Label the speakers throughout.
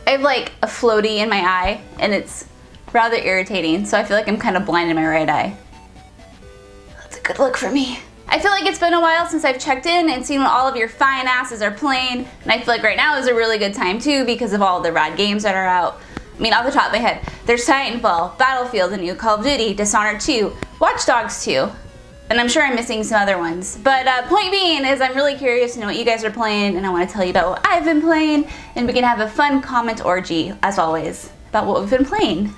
Speaker 1: I have like a floaty in my eye, and it's rather irritating, so I feel like I'm kind of blind in my right eye. That's a good look for me. I feel like it's been a while since I've checked in and seen what all of your fine asses are playing, and I feel like right now is a really good time too because of all the rad games that are out. I mean, off the top of my head, there's Titanfall, Battlefield, the new Call of Duty, Dishonored 2, Watch Dogs 2, and I'm sure I'm missing some other ones. But point being is I'm really curious to know what you guys are playing, and I want to tell you about what I've been playing, and we can have a fun comment orgy, as always, about what we've been playing.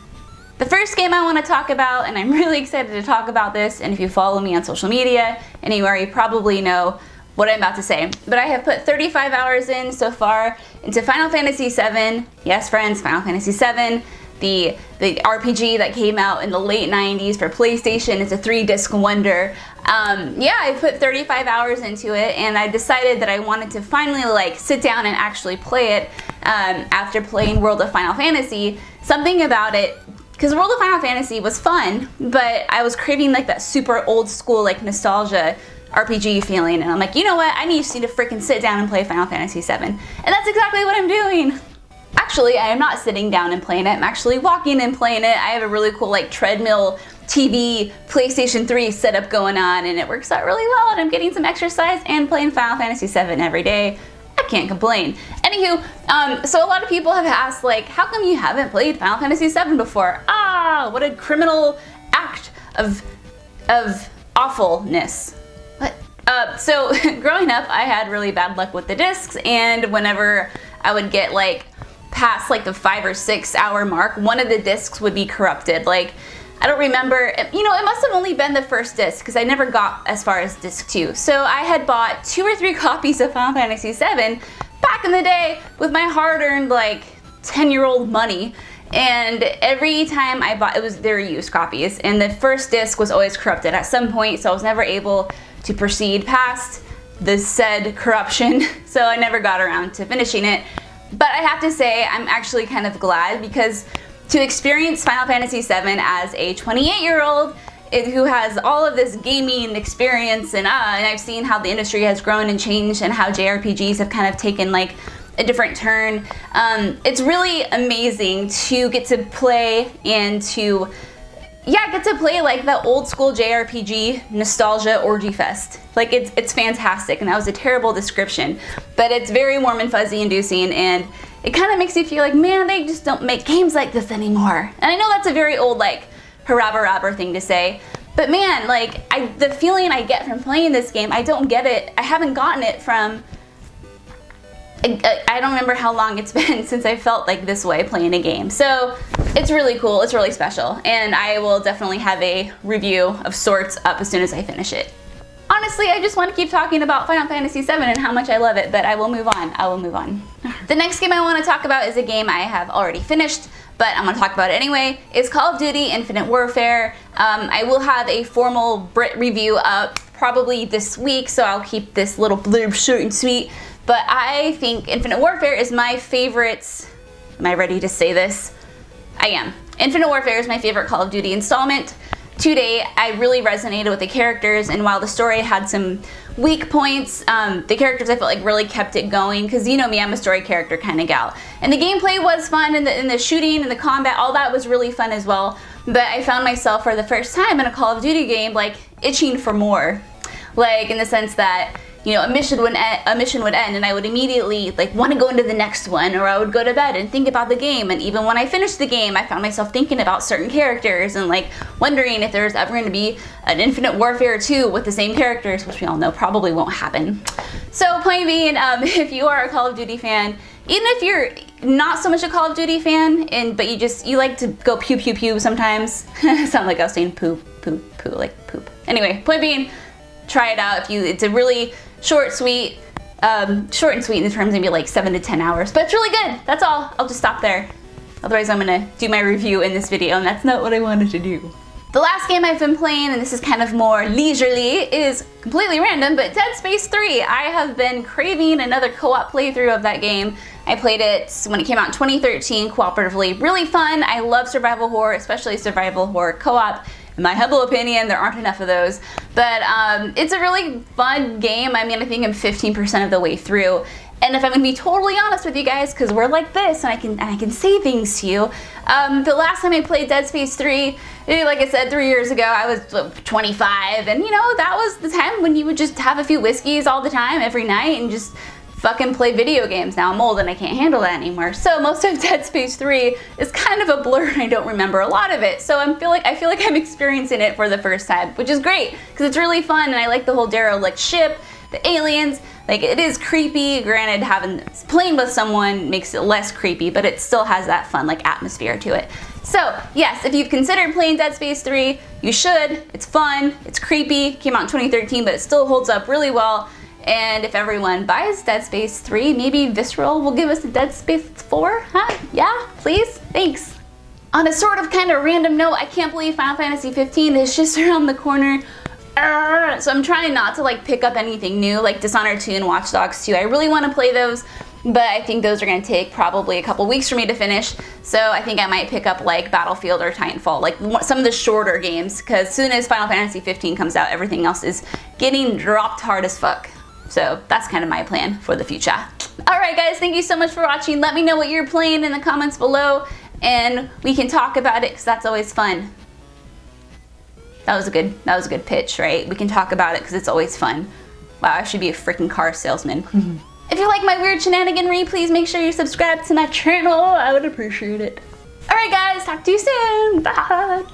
Speaker 1: The first game I want to talk about, and I'm really excited to talk about this, and if you follow me on social media anywhere, you probably know what I'm about to say. But I have put 35 hours in so far into Final Fantasy VII. Yes, friends, Final Fantasy VII, the RPG that came out in the late 90s for PlayStation. It's a 3-disc wonder. Yeah, I put 35 hours into it, and I decided that I wanted to finally like sit down and actually play it after playing World of Final Fantasy. Something about it, because World of Final Fantasy was fun, but I was craving like that super old school like nostalgia RPG feeling, and I'm like, you know what, I just need to freaking sit down and play Final Fantasy VII. And that's exactly what I'm doing. Actually, I am not sitting down and playing it, I'm actually walking and playing it. I have a really cool like treadmill, TV, PlayStation 3 setup going on, and it works out really well, and I'm getting some exercise and playing Final Fantasy VII every day. I can't complain. Anywho, so a lot of people have asked like, how come you haven't played Final Fantasy VII before? Ah, what a criminal act of awfulness. So growing up, I had really bad luck with the discs, and whenever I would get like past like the 5 or 6 hour mark, one of the discs would be corrupted. Like, I don't remember, you know, it must have only been the first disc because I never got as far as disc 2. So I had bought 2 or 3 copies of Final Fantasy VII back in the day with my hard-earned like 10-year-old money. And every time I bought, they were used copies, and the first disc was always corrupted at some point, so I was never able to proceed past the said corruption, so I never got around to finishing it. But I have to say, I'm actually kind of glad, because to experience Final Fantasy VII as a 28-year-old who has all of this gaming experience, and I've seen how the industry has grown and changed, and how JRPGs have kind of taken like a different turn. It's really amazing to get to play and to get to play like the old school JRPG nostalgia orgy fest. Like, it's fantastic, and that was a terrible description, but it's very warm and fuzzy inducing, and it kind of makes you feel like, man, they just don't make games like this anymore. And I know that's a very old like hurrah-rabber thing to say, but man, like the feeling I get from playing this game, I don't get it. I haven't gotten it from, I don't remember how long it's been since I felt like this way playing a game. So it's really cool, it's really special, and I will definitely have a review of sorts up as soon as I finish it. Honestly, I just want to keep talking about Final Fantasy VII and how much I love it, but I will move on. The next game I want to talk about is a game I have already finished, but I'm going to talk about it anyway. It's Call of Duty Infinite Warfare. I will have a formal Britt review up probably this week, so I'll keep this little blurb short and sweet. But I think Infinite Warfare is my favorite. Am I ready to say this? I am. Infinite Warfare is my favorite Call of Duty installment to date. I really resonated with the characters, and while the story had some weak points, the characters I felt like really kept it going, because you know me, I'm a story character kind of gal. And the gameplay was fun, and the shooting and the combat, all that was really fun as well. But I found myself for the first time in a Call of Duty game like itching for more. Like, in the sense that, you know, a mission would end, and I would immediately like want to go into the next one, or I would go to bed and think about the game. And even when I finished the game, I found myself thinking about certain characters and like wondering if there's ever going to be an Infinite Warfare 2 with the same characters, which we all know probably won't happen. So point being, if you are a Call of Duty fan, even if you're not so much a Call of Duty fan, but you like to go pew pew pew sometimes. Sound like I was saying poo poo poo, like poop. Anyway, point being, try it out. It's a really short and sweet in the terms maybe like 7 to 10 hours, but it's really good. That's all. I'll just stop there. Otherwise I'm gonna do my review in this video, and that's not what I wanted to do. The last game I've been playing, and this is kind of more leisurely, is completely random, but Dead Space 3. I have been craving another co-op playthrough of that game. I played it when it came out in 2013 cooperatively. Really fun. I love survival horror, especially survival horror co-op. In my humble opinion, there aren't enough of those, but it's a really fun game. I mean, I think I'm 15% of the way through, And if I'm gonna be totally honest with you guys, because we're like this, and I can say things to you, the last time I played Dead Space 3, like I said, 3 years ago, I was 25, and you know, that was the time when you would just have a few whiskeys all the time, every night, and just fucking play video games. Now I'm old and I can't handle that anymore. So most of Dead Space 3 is kind of a blur and I don't remember a lot of it. So I feel like I'm experiencing it for the first time, which is great, because it's really fun, and I like the whole derelict ship, the aliens. Like, it is creepy. Granted, playing with someone makes it less creepy, but it still has that fun, like, atmosphere to it. So, yes, if you've considered playing Dead Space 3, you should. It's fun, it's creepy, came out in 2013, but it still holds up really well. And if everyone buys Dead Space 3, maybe Visceral will give us a Dead Space 4, huh? Yeah, please? Thanks. On a sort of kind of random note, I can't believe Final Fantasy 15 is just around the corner. So I'm trying not to like pick up anything new, like Dishonored 2 and Watch Dogs 2. I really want to play those, but I think those are going to take probably a couple weeks for me to finish. So I think I might pick up like Battlefield or Titanfall, like some of the shorter games, because as soon as Final Fantasy 15 comes out, everything else is getting dropped hard as fuck. So that's kind of my plan for the future. Alright guys, thank you so much for watching. Let me know what you're playing in the comments below, and we can talk about it, because that's always fun. That was a good pitch, right? We can talk about it because it's always fun. Wow, I should be a freaking car salesman. If you like my weird shenaniganry, please make sure you subscribe to my channel. I would appreciate it. Alright guys, talk to you soon. Bye.